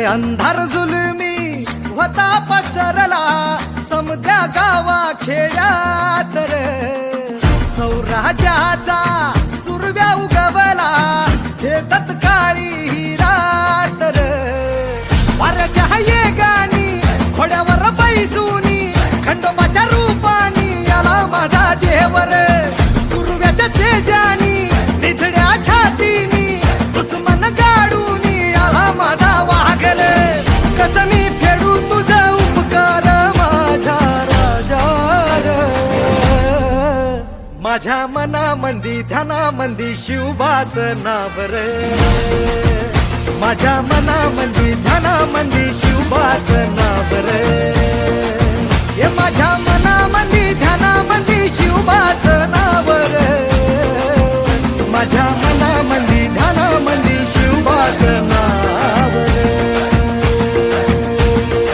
अंधार जुलमी होता पसरला समद्या गावा खेड्यात रे, सौराज्याचा सुरव्या उगवला हे तत्काळी हिरात रे. वाऱ्याच्या येगानी घोड्यावर बैसूनी खंडोबाच्या रूपानी आला माझा देवर, सुरव्याच्या तेजानी निधड्या छातीनी दुश्मन गाडूनी आला माझा वाघर. कसं मी फेडू तुझा उपकार माझ्या राजा रे. माझ्या मनामंदी ध्यानामंदी शिवबाचं नाव रे, माझ्या मनामंदी ध्यानामंदी शिवबाचं नाव रे.